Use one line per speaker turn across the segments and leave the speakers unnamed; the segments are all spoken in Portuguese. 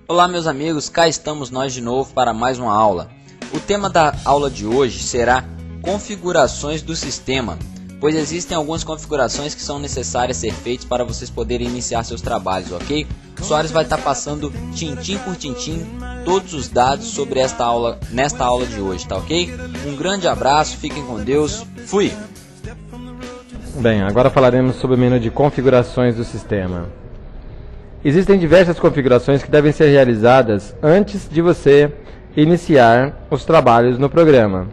Olá meus amigos, cá estamos nós de novo para mais uma aula. O tema da aula de hoje será configurações do sistema, pois existem algumas configurações que são necessárias ser feitas para vocês poderem iniciar seus trabalhos, ok? O Soares vai estar passando tintim por tintim todos os dados sobre nesta aula de hoje, tá ok? Um grande abraço, fiquem com Deus, fui!
Bem, agora falaremos sobre o menu de configurações do sistema. Existem diversas configurações que devem ser realizadas antes de você iniciar os trabalhos no programa,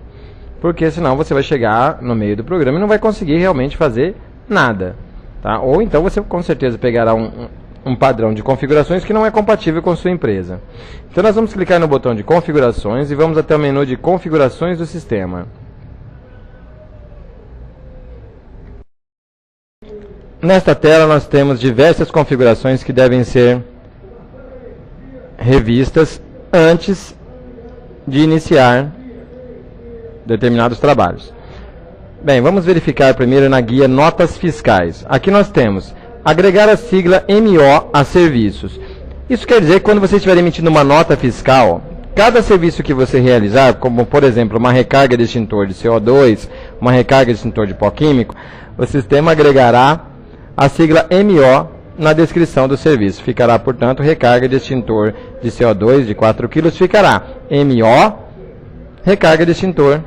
porque senão você vai chegar no meio do programa e não vai conseguir realmente fazer nada, tá? Ou então você com certeza pegará um padrão de configurações que não é compatível com sua empresa. Então nós vamos clicar no botão de configurações e vamos até o menu de configurações do sistema. Nesta tela nós temos diversas configurações que devem ser revistas antes de iniciar determinados trabalhos. Bem, vamos verificar primeiro na guia Notas Fiscais. Aqui nós temos agregar a sigla MO a serviços. Isso quer dizer que quando você estiver emitindo uma nota fiscal, cada serviço que você realizar, como por exemplo uma recarga de extintor de CO2, uma recarga de extintor de pó químico, o sistema agregará a sigla MO na descrição do serviço. Ficará, portanto, recarga de extintor de CO2 de 4 kg, ficará MO, recarga de extintor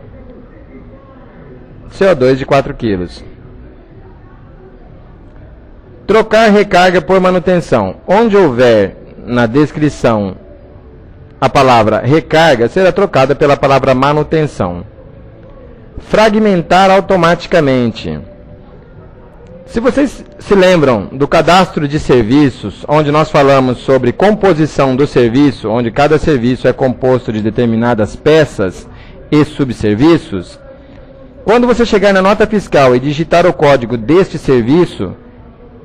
CO2 de 4 kg. Trocar recarga por manutenção. Onde houver na descrição a palavra recarga, será trocada pela palavra manutenção. Fragmentar automaticamente. Se vocês se lembram do cadastro de serviços, onde nós falamos sobre composição do serviço, onde cada serviço é composto de determinadas peças e subserviços, quando você chegar na nota fiscal e digitar o código deste serviço,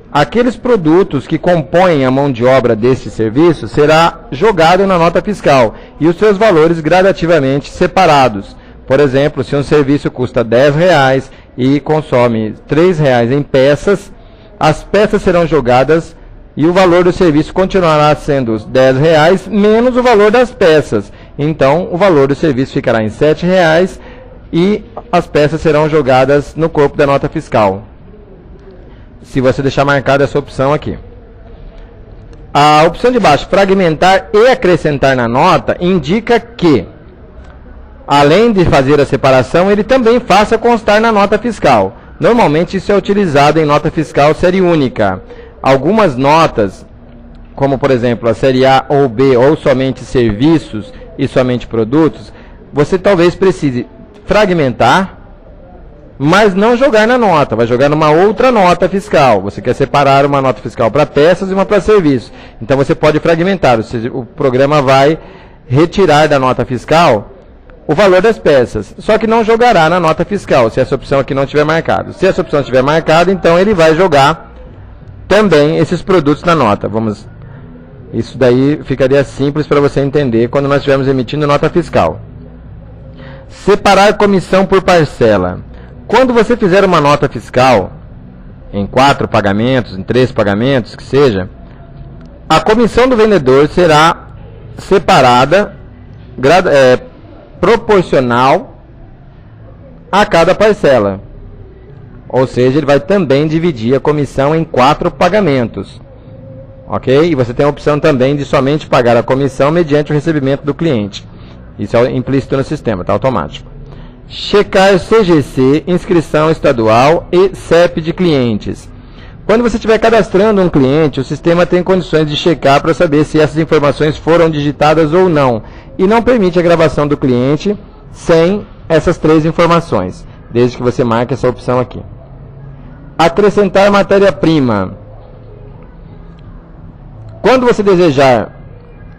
aqueles produtos que compõem a mão de obra deste serviço será jogado na nota fiscal e os seus valores gradativamente separados. Por exemplo, se um serviço custa R$10 e consome R$3 em peças, as peças serão jogadas e o valor do serviço continuará sendo os R$10 menos o valor das peças. Então, o valor do serviço ficará em R$7 e as peças serão jogadas no corpo da nota fiscal. Se você deixar marcada essa opção aqui. A opção de baixo, fragmentar e acrescentar na nota, indica que além de fazer a separação, ele também faça constar na nota fiscal. Normalmente isso é utilizado em nota fiscal série única. Algumas notas, como por exemplo a série A ou B, ou somente serviços e somente produtos, você talvez precise fragmentar, mas não jogar na nota, vai jogar numa outra nota fiscal. Você quer separar uma nota fiscal para peças e uma para serviços. Então você pode fragmentar, ou seja, o programa vai retirar da nota fiscal o valor das peças, só que não jogará na nota fiscal, se essa opção aqui não estiver marcada. Se essa opção estiver marcada, então ele vai jogar também esses produtos na nota. Isso daí ficaria simples para você entender quando nós estivermos emitindo nota fiscal. Separar comissão por parcela. Quando você fizer uma nota fiscal, em 4 pagamentos, em 3 pagamentos, que seja, a comissão do vendedor será separada proporcional a cada parcela. Ou seja, ele vai também dividir a comissão em 4 pagamentos. Ok? E você tem a opção também de somente pagar a comissão mediante o recebimento do cliente. Isso é implícito no sistema, está automático. Checar CGC, inscrição estadual e CEP de clientes. Quando você estiver cadastrando um cliente, o sistema tem condições de checar para saber se essas informações foram digitadas ou não. E não permite a gravação do cliente sem essas 3 informações, desde que você marque essa opção aqui. Acrescentar matéria-prima. Quando você desejar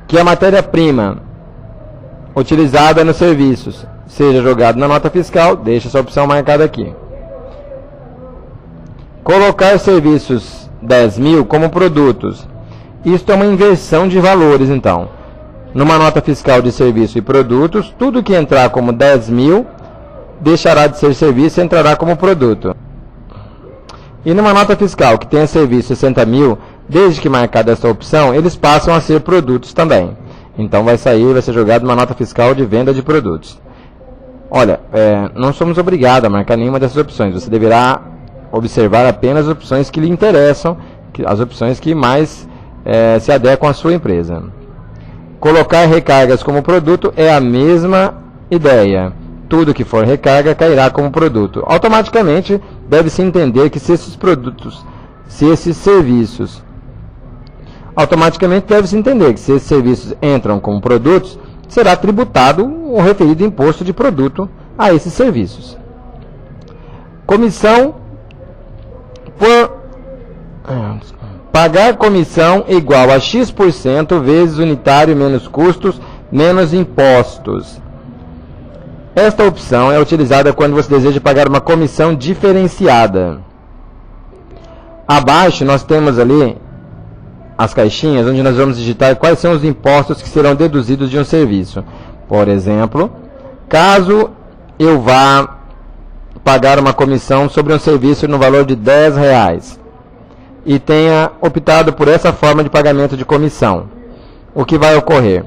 que a matéria-prima utilizada nos serviços seja jogada na nota fiscal, deixa essa opção marcada aqui. Colocar serviços 10.000 como produtos. Isto é uma inversão de valores, então. Numa nota fiscal de serviço e produtos, tudo que entrar como 10.000 deixará de ser serviço e entrará como produto. E numa nota fiscal que tenha serviço 60 mil, desde que marcada essa opção, eles passam a ser produtos também. Então vai ser jogado uma nota fiscal de venda de produtos. Olha, não somos obrigados a marcar nenhuma dessas opções. Você deverá observar apenas as opções que lhe interessam, as opções que mais se adequam à sua empresa. Colocar recargas como produto é a mesma ideia. Tudo que for recarga cairá como produto. Automaticamente deve-se entender que se esses serviços entram como produtos, será tributado o referido imposto de produto a esses serviços. Comissão pagar comissão igual a X% vezes unitário menos custos menos impostos. Esta opção é utilizada quando você deseja pagar uma comissão diferenciada. Abaixo nós temos ali as caixinhas onde nós vamos digitar quais são os impostos que serão deduzidos de um serviço. Por exemplo, caso eu vá pagar uma comissão sobre um serviço no valor de R$10 e tenha optado por essa forma de pagamento de comissão, o que vai ocorrer?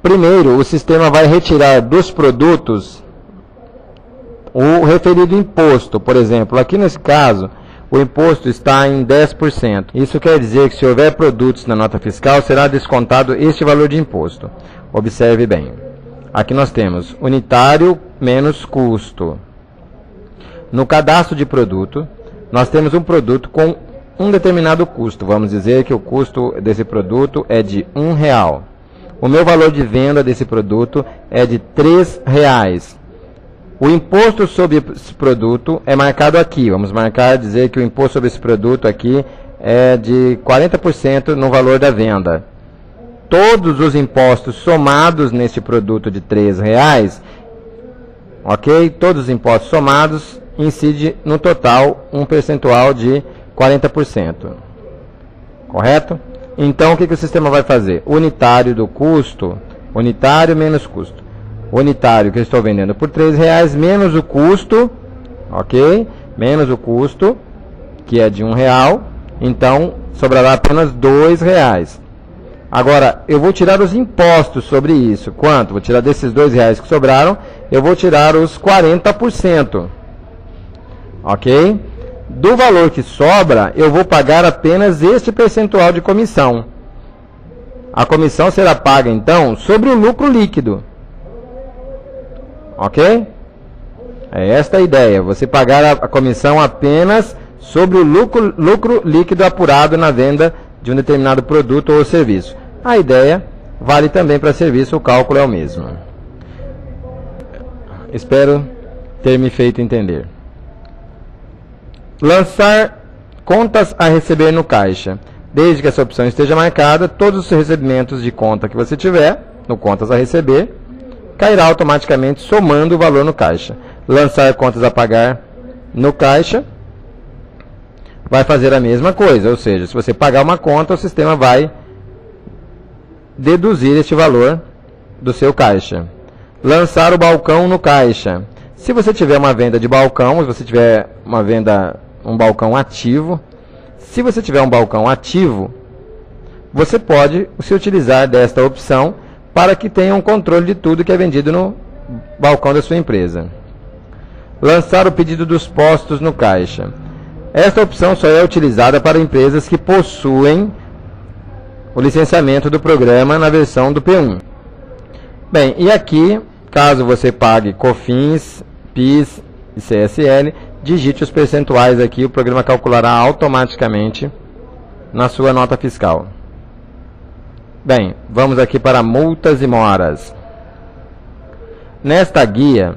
Primeiro, o sistema vai retirar dos produtos o referido imposto. Por exemplo, aqui nesse caso, o imposto está em 10%. Isso quer dizer que se houver produtos na nota fiscal, será descontado este valor de imposto. Observe bem. Aqui nós temos unitário menos custo. No cadastro de produto, nós temos um produto com um determinado custo. Vamos dizer que o custo desse produto é de R$1. O meu valor de venda desse produto é de R$3. O imposto sobre esse produto é marcado aqui. Vamos dizer que o imposto sobre esse produto aqui é de 40% no valor da venda. Todos os impostos somados nesse produto de R$3, ok? Todos os impostos somados incidem no total um percentual de 40%. Correto? Então, o que o sistema vai fazer? Unitário do custo, unitário menos custo. Unitário que eu estou vendendo por R$3 menos o custo, ok? Menos o custo, que é de R$1, então sobrará apenas R$2. Agora, eu vou tirar os impostos sobre isso. Quanto? Vou tirar desses R$2 que sobraram, eu vou tirar os 40%, ok? Do valor que sobra, eu vou pagar apenas este percentual de comissão. A comissão será paga, então, sobre o lucro líquido. Ok? É esta a ideia. Você pagar a comissão apenas sobre o lucro líquido apurado na venda de um determinado produto ou serviço. A ideia vale também para serviço, o cálculo é o mesmo. Espero ter me feito entender. Lançar contas a receber no caixa. Desde que essa opção esteja marcada, todos os recebimentos de conta que você tiver, no contas a receber, cairá automaticamente somando o valor no caixa. Lançar contas a pagar no caixa, vai fazer a mesma coisa. Ou seja, se você pagar uma conta, o sistema vai deduzir este valor do seu caixa. Lançar o balcão no caixa. Se você tiver uma venda de balcão, se você tiver um balcão ativo, se você tiver um balcão ativo, você pode se utilizar desta opção para que tenha um controle de tudo que é vendido no balcão da sua empresa. Lançar o pedido dos postos no caixa. Esta opção só é utilizada para empresas que possuem o licenciamento do programa na versão do P1. Bem, e aqui, caso você pague COFINS, PIS e CSL, digite os percentuais aqui, o programa calculará automaticamente na sua nota fiscal. Bem, vamos aqui para multas e moras. Nesta guia,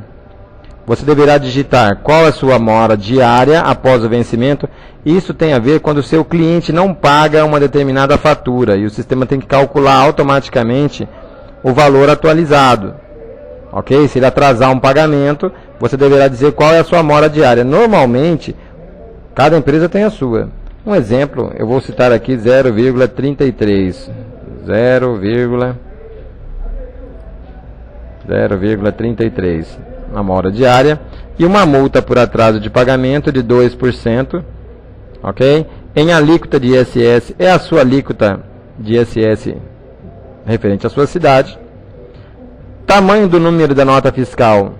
você deverá digitar qual é a sua mora diária após o vencimento. Isso tem a ver quando o seu cliente não paga uma determinada fatura e o sistema tem que calcular automaticamente o valor atualizado. Ok? Se ele atrasar um pagamento, você deverá dizer qual é a sua mora diária. Normalmente, cada empresa tem a sua. Um exemplo, eu vou citar aqui 0,33. 0,33 na mora diária. E uma multa por atraso de pagamento de 2%. ok? Em alíquota de ISS é a sua alíquota de ISS referente à sua cidade. Tamanho do número da nota fiscal.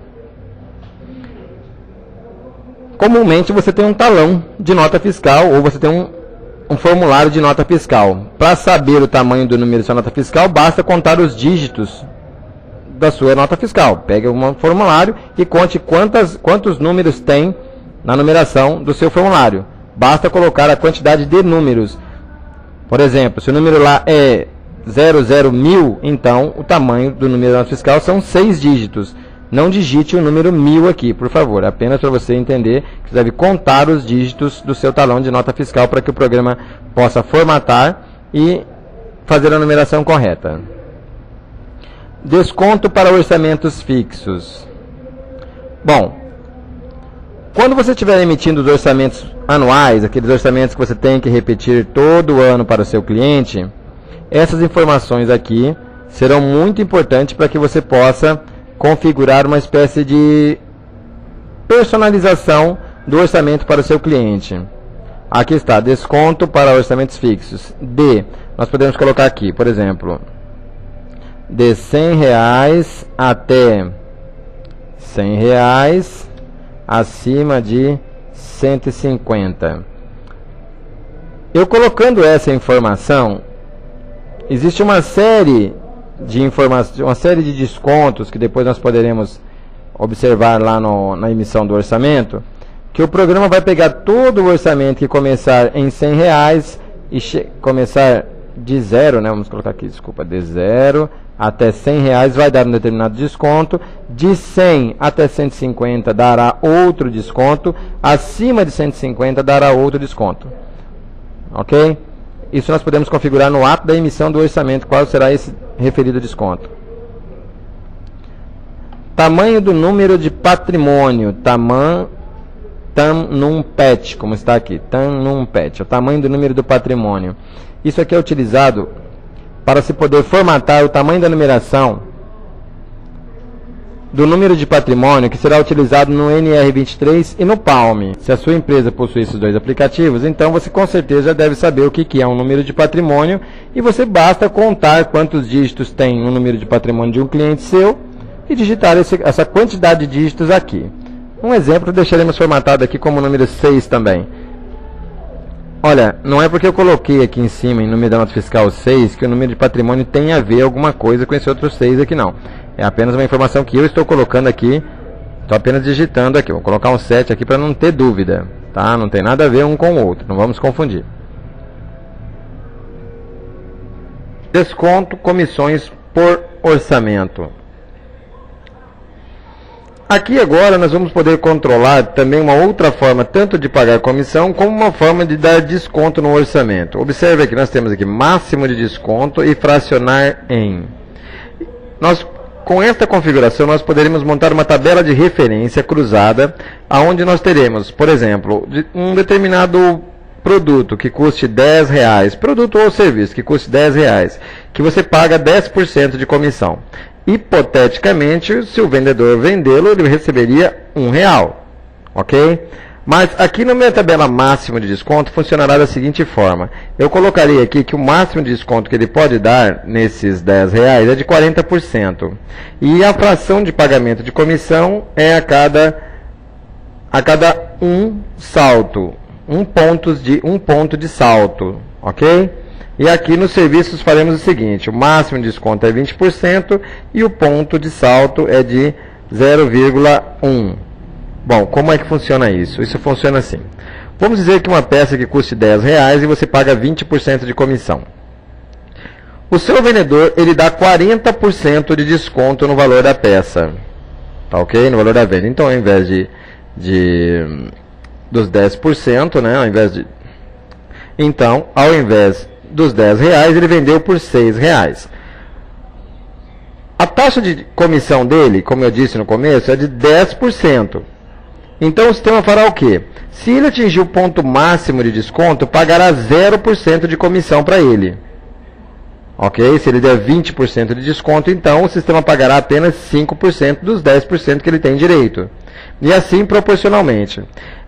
Comumente você tem um talão de nota fiscal ou você tem um formulário de nota fiscal. Para saber o tamanho do número da sua nota fiscal, basta contar os dígitos da sua nota fiscal. Pegue um formulário e conte quantos números tem na numeração do seu formulário. Basta colocar a quantidade de números. Por exemplo, se o número lá é 00.000, então o tamanho do número da nota fiscal são 6 dígitos. Não digite o número 1000 aqui, por favor. Apenas para você entender que você deve contar os dígitos do seu talão de nota fiscal para que o programa possa formatar e fazer a numeração correta. Desconto para orçamentos fixos. Bom, quando você estiver emitindo os orçamentos anuais, aqueles orçamentos que você tem que repetir todo ano para o seu cliente, essas informações aqui serão muito importantes para que você possa configurar uma espécie de personalização do orçamento para o seu cliente. Aqui está, desconto para orçamentos fixos. Nós podemos colocar aqui, por exemplo, de R$100 até R$100 acima de 150. Eu colocando essa informação, existe uma série de informações, uma série de descontos que depois nós poderemos observar lá na emissão do orçamento, que o programa vai pegar todo o orçamento que começar em R$100 e começar de zero, né? Vamos colocar aqui, desculpa, de 0 até R$100 vai dar um determinado desconto, de 100 até 150 dará outro desconto, acima de 150 dará outro desconto. Ok? Isso nós podemos configurar no ato da emissão do orçamento, qual será esse referido desconto. Tamanho do número de patrimônio, TAM-NUM-PAT, como está aqui, TAM-NUM-PAT, o tamanho do número do patrimônio. Isso aqui é utilizado para se poder formatar o tamanho da numeração do número de patrimônio que será utilizado no NR23 e no Palm. Se a sua empresa possui esses dois aplicativos, então você com certeza deve saber o que é um número de patrimônio e você basta contar quantos dígitos tem um número de patrimônio de um cliente seu e digitar essa quantidade de dígitos aqui. Um exemplo deixaremos formatado aqui como número 6 também. Olha, não é porque eu coloquei aqui em cima em número da nota fiscal 6 que o número de patrimônio tem a ver alguma coisa com esse outro 6 aqui não. É apenas uma informação que eu estou colocando aqui, estou apenas digitando aqui. Vou colocar um 7 aqui para não ter dúvida, tá? Não tem nada a ver um com o outro, não vamos confundir. Desconto, comissões por orçamento. Aqui agora nós vamos poder controlar também uma outra forma, tanto de pagar comissão, como uma forma de dar desconto no orçamento. Observe que nós temos aqui máximo de desconto e fracionar em. Com esta configuração nós poderíamos montar uma tabela de referência cruzada, onde nós teremos, por exemplo, um determinado produto que custe R$10, produto ou serviço que custe R$10, que você paga 10% de comissão. Hipoteticamente, se o vendedor vendê-lo, ele receberia R$1, ok? Mas aqui na minha tabela máxima de desconto funcionará da seguinte forma. Eu colocaria aqui que o máximo de desconto que ele pode dar nesses R$10 é de 40%. E a fração de pagamento de comissão é a cada um salto, um ponto de salto, ok? E aqui nos serviços faremos o seguinte, o máximo de desconto é 20% e o ponto de salto é de 0,1. Bom, como é que funciona isso? Isso funciona assim. Vamos dizer que uma peça que custe R$10 e você paga 20% de comissão. O seu vendedor, ele dá 40% de desconto no valor da peça. Tá ok? No valor da venda. Então, ao invés dos 10%, né? Ao invés dos R$10, ele vendeu por R$6. A taxa de comissão dele, como eu disse no começo, é de 10%. Então o sistema fará o quê? Se ele atingir o ponto máximo de desconto, pagará 0% de comissão para ele. Ok? Se ele der 20% de desconto, então o sistema pagará apenas 5% dos 10% que ele tem direito. E assim proporcionalmente.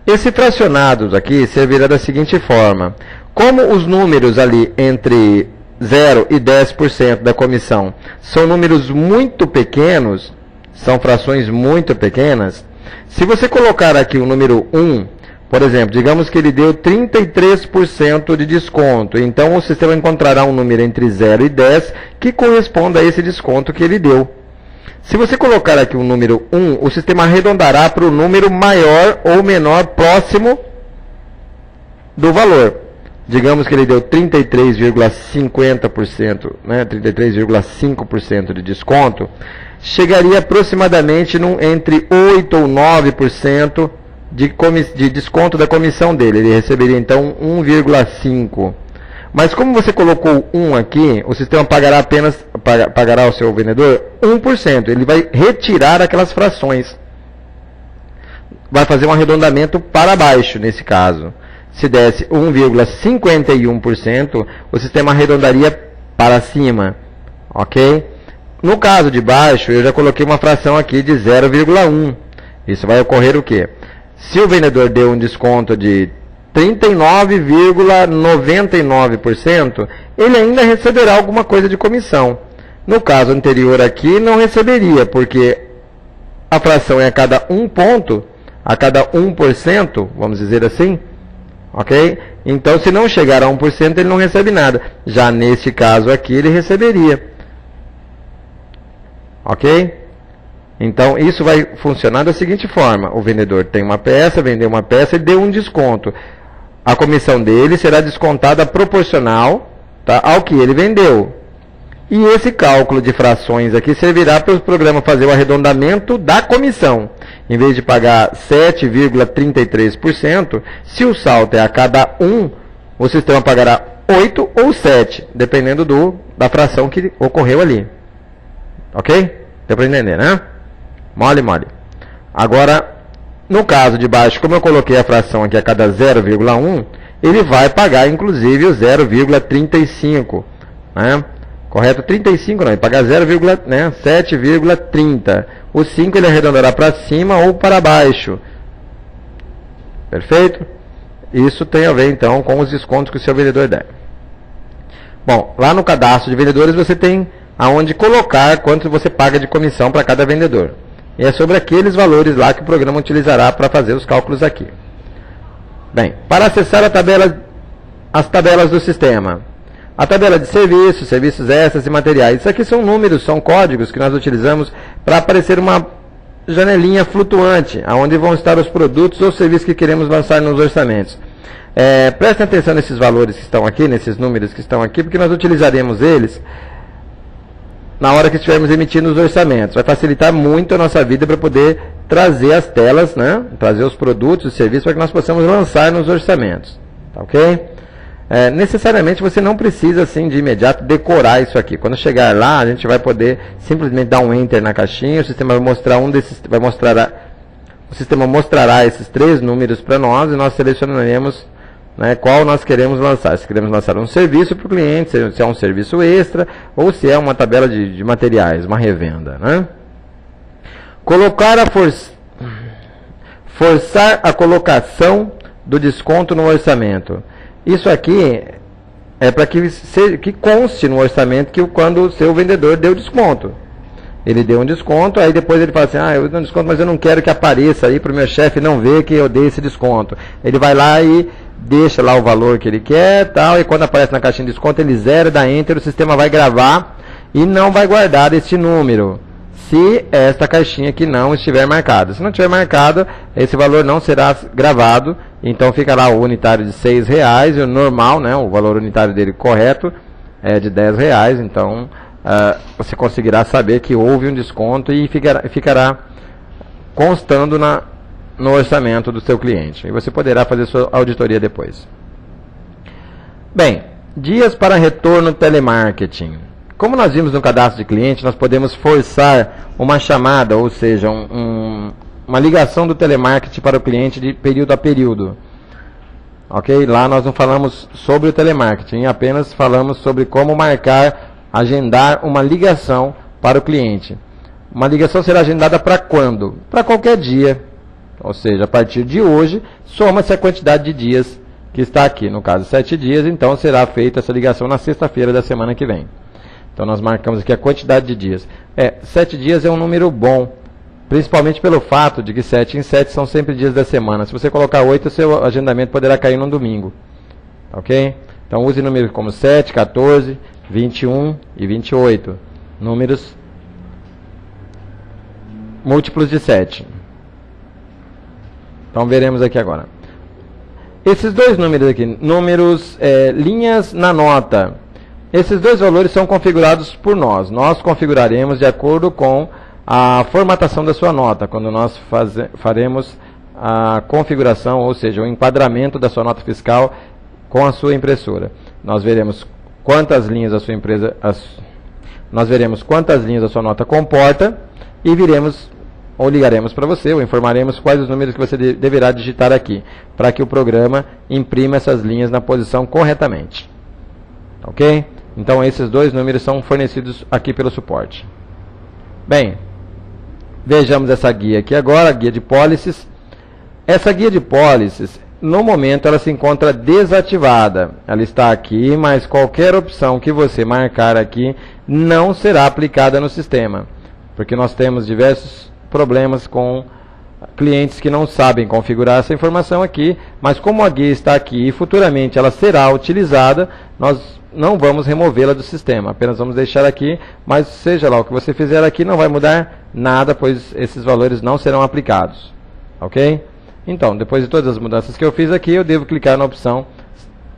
Esse fracionados aqui servirá da seguinte forma. Como os números ali entre 0 e 10% da comissão são números muito pequenos, são frações muito pequenas, se você colocar aqui o número 1, por exemplo, digamos que ele deu 33% de desconto, então o sistema encontrará um número entre 0 e 10 que corresponda a esse desconto que ele deu. Se você colocar aqui o número 1, o sistema arredondará para o número maior ou menor próximo do valor. Digamos que ele deu 33,50%, né, 33,5% de desconto, chegaria aproximadamente entre 8% ou 9% de desconto da comissão dele. Ele receberia então 1,5%. Mas como você colocou 1 aqui, o sistema pagará pagará ao seu vendedor 1%. Ele vai retirar aquelas frações. Vai fazer um arredondamento para baixo nesse caso. Se desse 1,51%, o sistema arredondaria para cima. Ok? No caso de baixo, eu já coloquei uma fração aqui de 0,1. Isso vai ocorrer o quê? Se o vendedor deu um desconto de 39,99%, ele ainda receberá alguma coisa de comissão. No caso anterior aqui, não receberia, porque a fração é a cada 1 ponto, a cada 1%, vamos dizer assim, ok? Então, se não chegar a 1%, ele não recebe nada. Já neste caso aqui, ele receberia. Ok? Então, isso vai funcionar da seguinte forma. O vendedor tem uma peça, vendeu uma peça e deu um desconto. A comissão dele será descontada proporcional, tá, ao que ele vendeu. E esse cálculo de frações aqui servirá para o programa fazer o arredondamento da comissão. Em vez de pagar 7,33%, se o salto é a cada 1, o sistema pagará 8 ou 7, dependendo da fração que ocorreu ali. Ok? Deu para entender, né? Mole, mole. Agora, no caso de baixo, como eu coloquei a fração aqui a cada 0,1, ele vai pagar, inclusive, o 0,35. Né? Correto? 35 não, ele paga 7,30. O 5 ele arredondará para cima ou para baixo. Perfeito? Isso tem a ver, então, com os descontos que o seu vendedor der. Bom, lá no cadastro de vendedores você tem aonde colocar quanto você paga de comissão para cada vendedor. E é sobre aqueles valores lá que o programa utilizará para fazer os cálculos aqui. Bem, para acessar as tabelas do sistema. A tabela de serviços, serviços extras e materiais. Isso aqui são números, são códigos que nós utilizamos para aparecer uma janelinha flutuante, onde vão estar os produtos ou serviços que queremos lançar nos orçamentos. Prestem atenção nesses valores que estão aqui, nesses números que estão aqui, porque nós utilizaremos eles na hora que estivermos emitindo os orçamentos. Vai facilitar muito a nossa vida para poder trazer as telas, né? Trazer os produtos, os serviços, para que nós possamos lançar nos orçamentos. Tá ok? Necessariamente você não precisa assim de imediato decorar isso aqui. Quando chegar lá, a gente vai poder simplesmente dar um enter na caixinha, o sistema vai mostrar o sistema mostrará esses 3 números para nós e nós selecionaremos, né, qual nós queremos lançar. Se queremos lançar um serviço para o cliente, se é um serviço extra, ou se é uma tabela de materiais, uma revenda. Né? Forçar a colocação do desconto no orçamento. Isso aqui é para que conste no orçamento que quando o seu vendedor deu desconto. Ele deu um desconto, aí depois ele fala assim, eu dei um desconto, mas eu não quero que apareça aí para o meu chefe não ver que eu dei esse desconto. Ele vai lá e deixa lá o valor que ele quer, tal, e quando aparece na caixinha de desconto, ele zera, dá enter, o sistema vai gravar e não vai guardar este número, se esta caixinha aqui não estiver marcada. Se não estiver marcada, esse valor não será gravado, então fica lá o unitário de R$6, e o normal, né, o valor unitário dele correto é de R$10, então você conseguirá saber que houve um desconto e ficará constando no orçamento do seu cliente. E você poderá fazer sua auditoria depois. Bem, dias para retorno telemarketing. Como nós vimos no cadastro de cliente, nós podemos forçar uma chamada, ou seja, uma ligação do telemarketing para o cliente de período a período. Ok? Lá nós não falamos sobre o telemarketing, apenas falamos sobre como agendar uma ligação para o cliente. Uma ligação será agendada para quando? Para qualquer dia. Ou seja, a partir de hoje, soma-se a quantidade de dias que está aqui. No caso, 7 dias, então será feita essa ligação na sexta-feira da semana que vem. Então nós marcamos aqui a quantidade de dias. 7 dias é um número bom, principalmente pelo fato de que 7 em 7 são sempre dias da semana. Se você colocar 8, o seu agendamento poderá cair num domingo. Ok? Então use números como 7, 14, 21 e 28. Números múltiplos de 7. Então veremos aqui agora. Esses dois números aqui, linhas na nota. Esses dois valores são configurados por nós. Nós configuraremos de acordo com a formatação da sua nota, quando nós faremos a configuração, ou seja, o enquadramento da sua nota fiscal com a sua impressora. Nós veremos quantas linhas a sua empresa, nós veremos quantas linhas a sua nota comporta e viremos ou ligaremos para você, ou informaremos quais os números que você deverá digitar aqui, para que o programa imprima essas linhas na posição corretamente. Ok? Então esses dois números são fornecidos aqui pelo suporte. Bem, vejamos essa guia aqui agora, a guia de pólices. Essa guia de pólices, no momento ela se encontra desativada. Ela está aqui, mas qualquer opção que você marcar aqui não será aplicada no sistema, porque nós temos diversos problemas com clientes que não sabem configurar essa informação aqui, mas como a guia está aqui e futuramente ela será utilizada, nós não vamos removê-la do sistema, apenas vamos deixar aqui, mas seja lá o que você fizer aqui, não vai mudar nada, pois esses valores não serão aplicados. Ok? Então, depois de todas as mudanças que eu fiz aqui, eu devo clicar na opção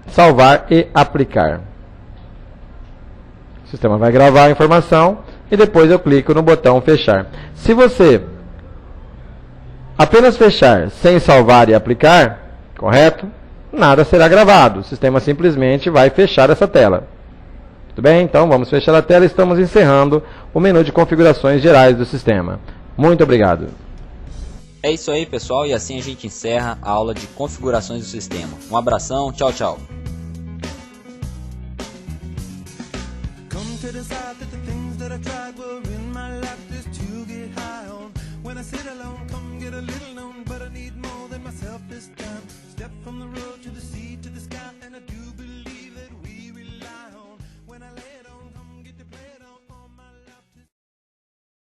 salvar e aplicar. O sistema vai gravar a informação e depois eu clico no botão fechar. Se você apenas fechar sem salvar e aplicar, correto? Nada será gravado. O sistema simplesmente vai fechar essa tela. Tudo bem? Então vamos fechar a tela e estamos encerrando o menu de configurações gerais do sistema. Muito obrigado.
É isso aí, pessoal, e assim a gente encerra a aula de configurações do sistema. Um abração, tchau, tchau.
To decide that the things that I tried were in my life just to get high on. When I sit alone, come get a little known, but I need more than myself this time. Step from the road to the sea to the sky. And